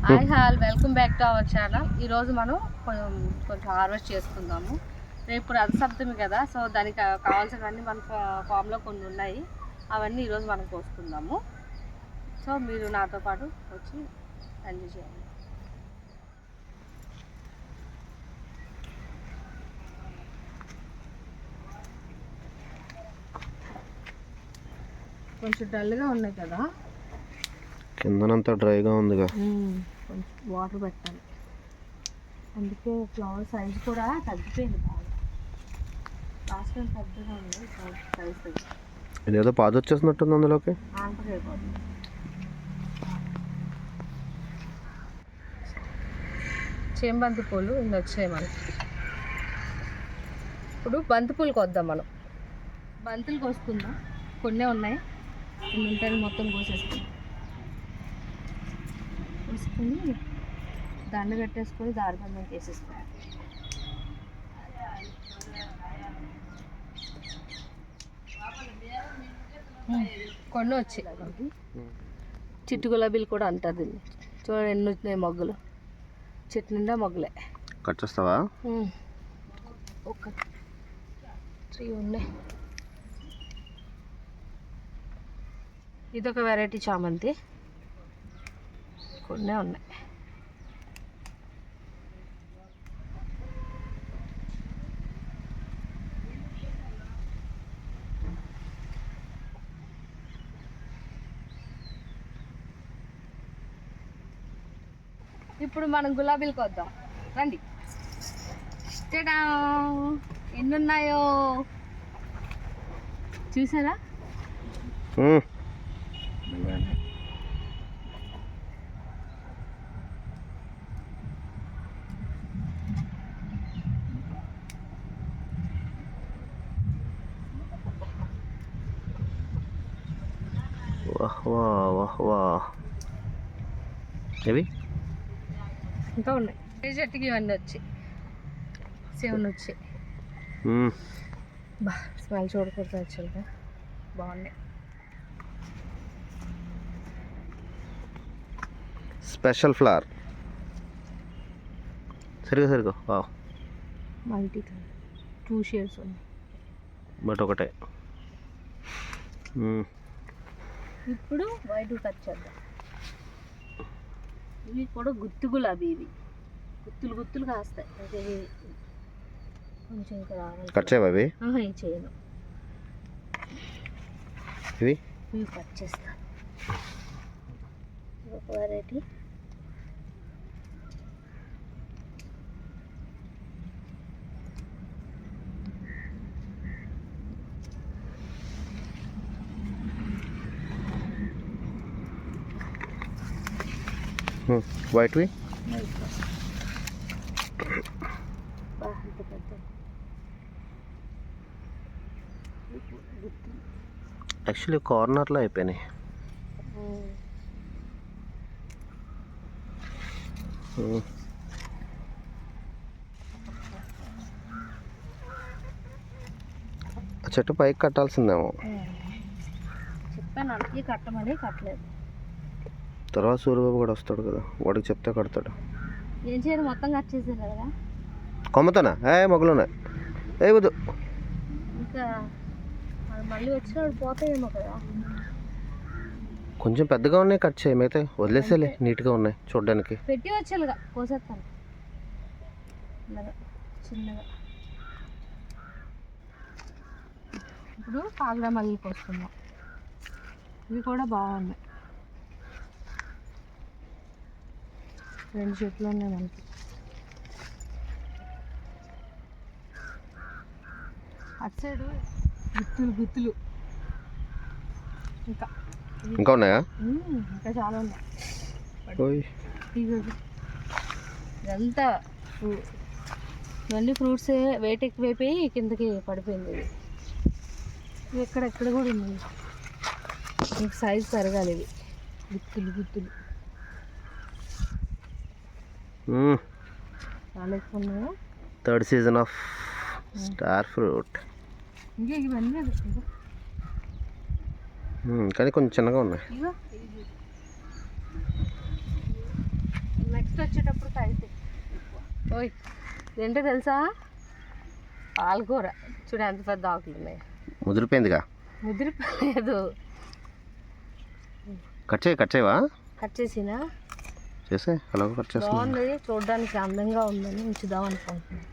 Hi hall welcome back to our channel. ఈరోజు మనం కొంచెం హార్వెస్ట్ చేసుకుందాము. రేపు రథసప్తమి కదా, సో దానికి కావాల్సినవన్నీ మన ఫామ్లో కొన్ని ఉన్నాయి. అవన్నీ ఈరోజు మనం కోసుకుందాము. సో మీరు నాతో పాటు వచ్చి ఎంజాయ్ చేయండి. కొంచెం డల్గా ఉన్నాయి కదా, కిందనంతా డ్రైగా ఉందిగా. కొంచెం వాటర్ పెట్టాలి, అందుకే ఫ్లవర్ సైజ్ కూడా తగ్గిపోయింది బాగా. లాస్ట్ టైం పెద్దగా ఉంది, సైజ్ తగ్గి ఇదేదో పాదు వచ్చేసినట్టుంది అందులోకి. ఆంటర్ అయిపోతుంది. చేంబంతి పూలు ఇన్ని వచ్చాయి మనకి. ఇప్పుడు బంతి పూలు కొద్దాం మనం. బంతులు కోసుకుందాం, కొన్నే ఉన్నాయి. ఇన్ని ఉంటాయి, మొత్తం కోసేసుకుందాం. వేసుకొని దండ కట్టేసుకొని దారిబంధం వేసేసుకోవాలి. కొన్ని వచ్చాయి. చిట్టు గులాబీలు కూడా అంటారు దీన్ని. చూడండి ఎన్ని వచ్చినాయి మొగ్గలు. చెట్టు నిండా మొగ్గలే. కట్ చేస్తావా? ఒక 3 ఉన్నాయి. ఇదొక వెరైటీ చామంతి, కొన్నే ఉన్నాయి. ఇప్పుడు మనం గులాబీలకు వద్దాం రండి. ఎన్ని ఉన్నాయో చూసారా? ఇవి ఇంకా ఉన్నాయి. ఈ చెట్టుకి ఇవన్నీ వచ్చాయి, 7 వచ్చాయి. బా స్మెల్ చూడకూడదు, యాక్చువల్గా బాగున్నాయి. Special flower. సరిగా వావ్. మల్టీ కలర్ 2 షేడ్స్ ఉన్నాయి, బట్ ఒకటే. ఇప్పుడు వైట్ కట్ చేద్దాం. ఇవి కూడా గుత్తి గులాబీ. ఇవి గుత్తులు గుత్తులు కాస్తాయి. అంటే కొంచెం ఇంకా రావాలి. కట్ చేయవా అవి? ఏం చేయను. ఇవి కట్ చేస్తాను. ఒక వెరైటీ. వైట్వి యాక్చువల్లీ కార్నర్లో అయిపోయినాయి. చెట్టు పైకి కట్టాల్సిందేమో. చెప్పాను అందుకే కట్టమని, కట్టలేదు. తర్వాత సూర్యబాబు కూడా వస్తాడు కదా, వాడికి చెప్తే కడతాడు. ఏం చేయాలి, మొత్తం కట్ చేసారు కదా. కొమ్మతానా? మొగలు ఉన్నాయి. వద్దు, ఇంకా మళ్ళీ వచ్చినప్పుడు పోతాయేమో కదా. కొంచెం పెద్దగా ఉన్నాయి, కట్ చేయి. మిగతా వదిలేసేలే, నీట్గా ఉన్నాయి చూడడానికి. పెట్టి వచ్చేలాగా కోసేస్తాను చిన్నగా. ఇప్పుడు కాగడా మళ్ళీ కోసుకుందాం. ఇవి కూడా బాగున్నాయి. 2 చెట్లు ఉన్నాయి మనకి. అటు సైడు గుత్తులు గుత్తులు ఇంకా ఉన్నాయా? ఇంకా చాలా ఉన్నాయి. ఇదంతా ఇవన్నీ ఫ్రూట్సే. వెయిట్ ఎక్కువైపోయి కిందకి పడిపోయింది. ఇది ఎక్కడ కూడా ఉంది. మీకు సైజ్ పెరగాలి. ఇవి గుత్తులు గుత్తులు చాలా ఎక్కువ ఉన్నాయి. 3rd season of star fruit. ఇంకా ఇవన్నీ కానీ కొంచెం చిన్నగా ఉన్నాయి. వచ్చేటప్పుడు అయితే ఓయ్ ఏంటో తెలుసా పాలకూర చూడు ఎంత పెద్ద ఆకులు ఉన్నాయి. ముదిరిపోయిందిగా. ముదిరిపోలేదు. కట్ చేయవా? కట్ చేసినా చేసే అలా కట్ చేస్తా. బాగుంది చూడడానికి అందంగా ఉందని ఉంచుదాం అనుకుంటున్నాను.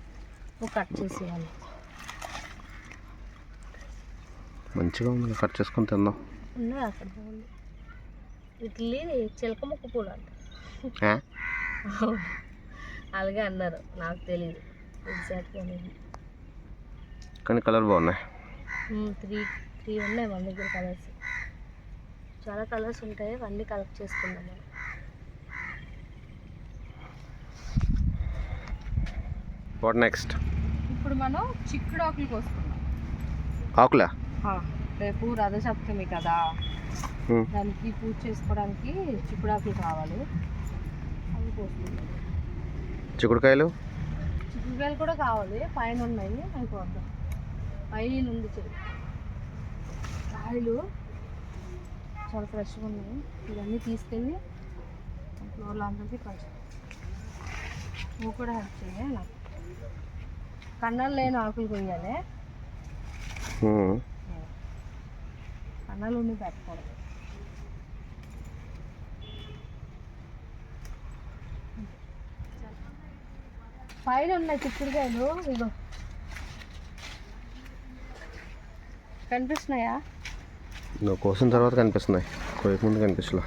నువ్వు కట్ చేసేయాలి. మంచిగా ఉంది, కట్ చేసుకొని తిందాం. ఉన్నాయి అక్కడ బాగుంది. ఇడ్లీ చిలక ముక్క పూలు అంట అలాగే అన్నారు, నాకు తెలియదు ఎగ్జాక్ట్గా. కానీ కలర్ బాగున్నాయి. త్రీ ఉన్నాయి మన దగ్గర కలర్స్. చాలా కలర్స్ ఉంటాయి, అవన్నీ కలెక్ట్ చేసుకుందాం మనం. What next? ఇప్పుడు మనం చిక్కుడు ఆకులు కోసుకుందాం. ఆకులా? రేపు రథసప్తమి కదా, దానికి పూజ చేసుకోవడానికి చిక్కుడు ఆకులు కావాలి, అవి కోసుకుందాం. చిక్కుడుకాయలు కూడా కావాలి, పైన ఉన్నాయి అవి కోద్దాం. పైన ఉంది కాయలు చాలా ఫ్రెష్గా ఉన్నాయి. ఇవన్నీ తీసుకెళ్ళి ఫ్లోర్లో అందరికీ కొంచెం నువ్వు కూడా హెల్ప్ చేయాలి. నాకు కన్నాలు లేని ఆకులు కొయ్యాలి, కన్నాలు ఉండి పెట్టకూడదు. పైన ఉన్నాయి చిక్కుడుకాయలు, ఇగో కనిపిస్తున్నాయా? నువ్వు కోసిన తర్వాత కనిపిస్తున్నాయి, కోయకముందు కనిపిస్తలే.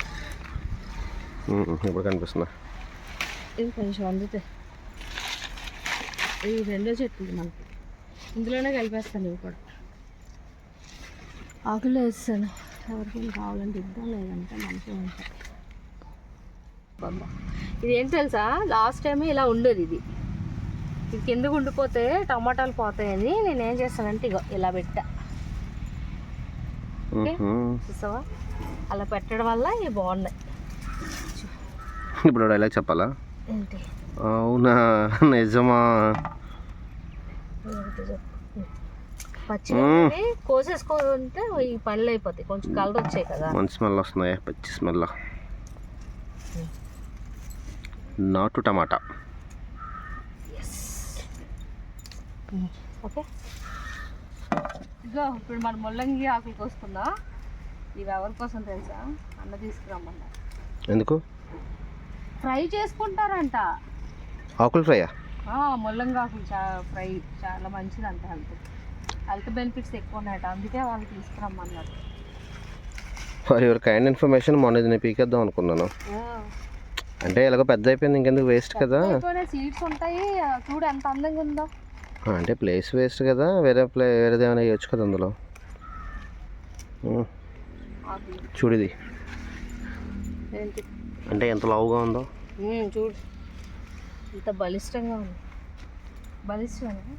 ఇప్పుడు కనిపిస్తున్నాయి. ఇది కొంచెం అందుతాయి. ఇవి రెండో చెట్లు మనకి, ఇందులోనే కలిపేస్తాను. ఇవి కూడా ఆకులు వేస్తాను, ఎవరికైనా కావాలంటే ఇద్దాం, లేదంటే మంచిగా ఉంటాయి. ఇది ఏంటి తెలుసా, లాస్ట్ టైం ఇలా ఉండేది. ఇది కిందకు ఉండిపోతే టమాటాలు పోతాయని నేనేం చేస్తానంటే ఇగో ఇలా పెట్టా. చూసావా, అలా పెట్టడం వల్ల ఇవి బాగున్నాయి. ఇప్పుడు డైలాగ్ చెప్పాలా? ఏంటి? అవునా, నిజమా? పచ్చిమిరపకాయని కోసేసుకుంటే ఈ పనులు అయిపోతాయి. కొంచెం కలర్ వచ్చాయి కదా, మంచి స్మెల్ వస్తున్నాయి, పచ్చి స్మెల్. నాటు టమాటా. ఓకే, ఇగో ఇప్పుడు మన ముల్లంగి ఆకులు కోసుకుందాం. ఇవి ఎవరి కోసం తెలుసా? అన్న తీసుకురమ్మన్నారు. ఎందుకు? ఫ్రై చేసుకుంటారంట. ఆకులు ఫ్రైయా? ముల్లంగి ఆకులు ఫ్రై చాలా మంచిది అంట, హెల్త్ బెనిఫిట్స్ ఎక్కువ ఉన్నాయట, అందుకే వాళ్ళు తీసుకురమ్మన్నారు. ఫర్ యువర్ కైండ్ ఇన్ఫర్మేషన్, మొన్న ఇది నేను పీకేద్దాం అనుకున్నాను. అంటే ఎలాగో పెద్ద అయిపోయింది, ఇంకెందుకు వేస్ట్ కదా. సీడ్స్ ఉంటాయి, చూడు ఎంత అందంగా ఉందో. అంటే ప్లేస్ వేస్ట్ కదా, వేరేది ఏమైనా వేయచ్చు కదా అందులో. చూడిది అంటే ఎంత లావుగా ఉందో చూడు, ఇంత బలిష్టంగా ఉంది. బలిష్టంగా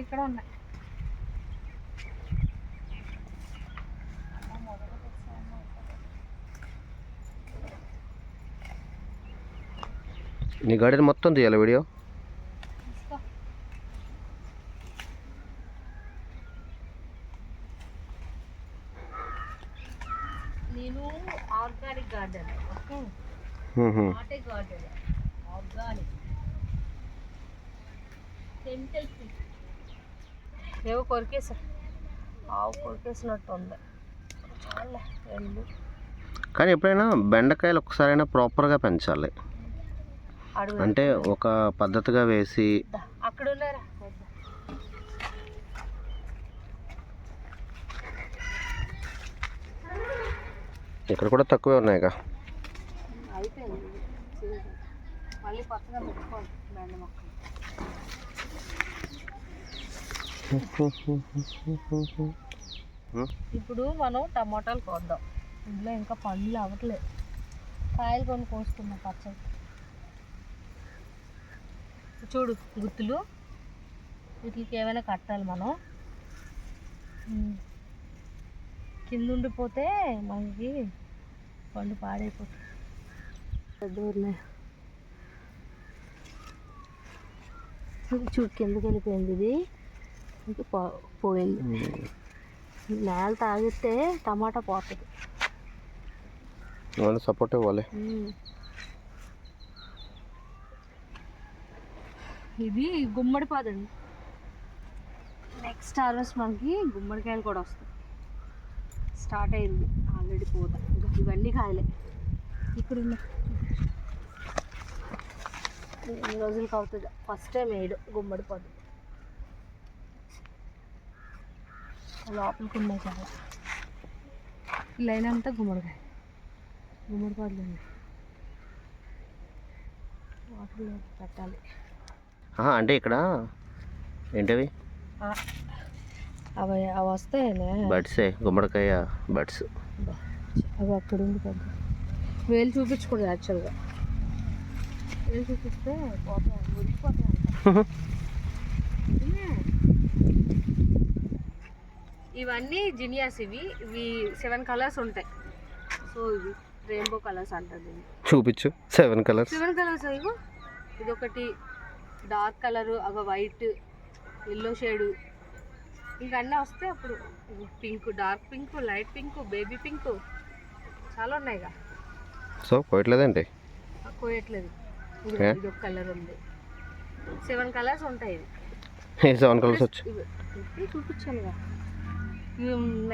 ఇక్కడ ఉన్నాయి. నీ గార్డెన్ మొత్తం తీయాలి వీడియో. నేను organic garden, not a garden, organic, chemical free. ఏవో కొరికేసా, ఆవు కొరికేసినట్టు ఉంది. చాలా కానీ ఎప్పుడైనా బెండకాయలు ఒకసారైనా ప్రాపర్గా పెంచాలి, అంటే ఒక పద్ధతిగా వేసి. అక్కడ ఉన్నారా? ఇక్కడ కూడా తక్కువే ఉన్నాయిగా. అయిపోయింది, మళ్ళీ కొత్తగా పెట్టుకోవాలి బెండ మొక్కలు. ఇప్పుడు మనం టమాటాలు కోద్దాం. ఇందులో ఇంకా పండ్లు అవ్వట్లేదు, కాయలు కొన్ని కోసుకున్నాం పచ్చడి. చూడు గుత్తులు, వీటికి ఏమైనా కట్టాలి మనం. కింద ఉండిపోతే మనకి పండు పాడైపోతుంది. పెద్దూరులే చూడు, కిందకి వెళ్ళిపోయింది. ఇది ఇంక పోయింది. నేల తాగితే టమాటా పోతుంది. సపోర్ట్ ఇవ్వాలి. ఇది గుమ్మడి పాదండి. నెక్స్ట్ హార్వెస్ట్ మనకి గుమ్మడికాయలు కూడా వస్తాయి. స్టార్ట్ అయింది ఆల్రెడీ పూత. ఇంకా ఇవన్నీ కాయలే. ఇక్కడ ఎన్ని రోజులకి అవుతుంది. ఫస్ట్ టైం వేయడు గుమ్మడి పాదు. లోపలికి ఉన్నాయి చాలా. లైన్ అంతా గుమ్మడికాయ, గుమ్మడి పాదులు ఉన్నాయి. వాటర్ పెట్టాలి. అంటే ఇక్కడ ఏంటవి అవి అవి వస్తాయనే బడ్సే, గుమ్మడికాయ బడ్స్. అవి అక్కడ ఉంది పెద్ద. వేలు చూపించకూడదు యాక్చువల్గా. వేలు చూపిస్తే పోతాయి, మురిగిపోతాయి అంట. ఇవన్నీ జినియాస్. ఇవి 7 కలర్స్ ఉంటాయి. సో ఇవి రెయిన్బో కలర్స్ అంటారు. చూపించు. 7 కలర్స్. 7 కలర్స్. ఇగో ఇదొకటి డార్క్ కలరు, అగ వైట్, ఎల్లో షేడు, ఇంకా అన్నీ వస్తే అప్పుడు pink, dark pink, light pink, baby pink చాలా ఉన్నాయిగా. సో కోయట్లేదండి, కోయట్లేదు. ఇది ఒక కలర్ ఉంది. 7 కలర్స్ ఉంటాయి. ఇవి 7 కలర్స్ వచ్చి ఇవి చూపించానుగా.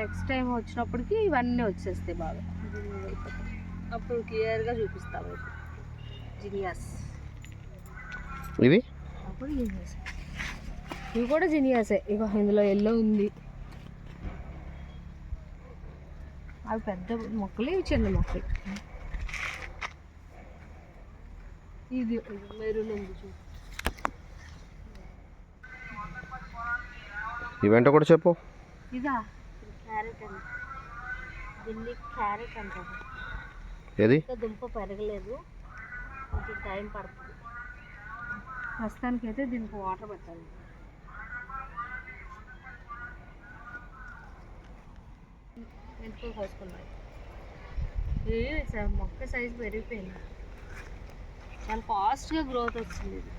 నెక్స్ట్ టైం వచ్చినప్పటికి ఇవన్నీ వచ్చేస్తాయి బాగా. అప్పుడు క్లియర్గా చూపిస్తాము. జినియాస్ ఇవి. అప్పుడు జినియాస్. ఇవి కూడా జినియాసే. ఇక ఇందులో ఎల్లో ఉంది. అవి పెద్ద మొక్కలు, ఇవి చిన్న మొక్కలు. ఇది మెరూన్ ఉంది చూ. ఇవేంటో కూడా చెప్పు. ఇదా క్యారెట్ అండి. దీన్ని క్యారెట్ అంటారు. ఏది? దుంప పెరగలేదు, కొంచెం టైం పడుతుంది. ప్రస్తుతానికి అయితే దీనికి వాటర్ పెట్టాలి. మెంతులు కోసుకున్నాయి. ఇది మొక్క సైజు పెరిగిపోయింది. చాలా ఫాస్ట్గా గ్రోత్ వచ్చింది ఇది.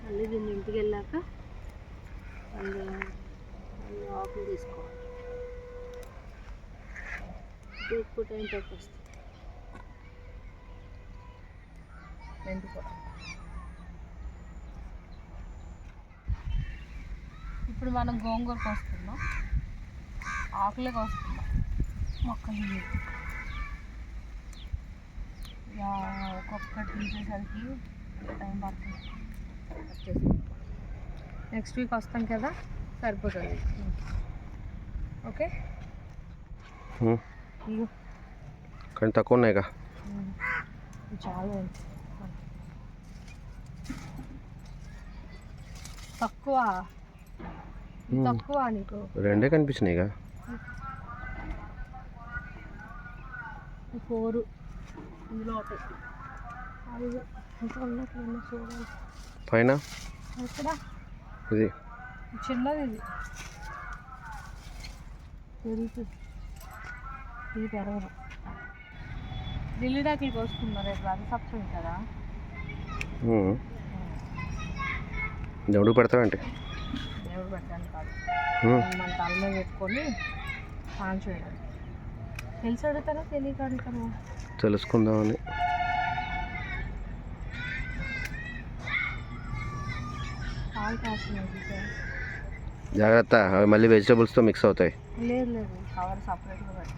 మళ్ళీ దీన్ని ఇంటికి వెళ్ళాక మళ్ళీ ఆకులు తీసుకోవాలి. ఎక్కువ టైం పట్టేస్తుంది. మెంతి కూడా. ఇప్పుడు మనం గోంగూర కోసుకుందాం. ఆకులే కోసుకుందాం, మొక్కలు ఒక్కొక్కటి తీసేసరికి టైం పడుతుంది. నెక్స్ట్ వీక్ వస్తాం కదా, సరిపోతుంది. ఓకే. కానీ తక్కువ ఉన్నాయిగా. చాలా తక్కువ తక్కువ నీకు. 2 కనిపించినాయిగా. 4 ఇందులో ఒకటి. అది ఇంకా ఉన్నట్లు చూడాలి. పైన ఇక్కడ ఇది చిన్నది. ఇది పెరుగుతుంది. ఇది పెరగదు. లిల్లీడాకులు కోసుకున్నారు. రేపు రథసప్తమి కదా. దేవుడికి పెడతావంటే? దేవుడు పెట్టడానికి కాదు, మన తల మీద పెట్టుకొని పాన్ చేయడం. తెలిసి అడుగుతారా తెలియక అడుగుతాను? తెలుసుకుందామని. పాలు కాస్తున్నాయి సార్. జాగ్రత్త, అవి మళ్ళీ వెజిటబుల్స్తో మిక్స్ అవుతాయి. లేదు లేదు, కవర్ సపరేట్గా పెట్టి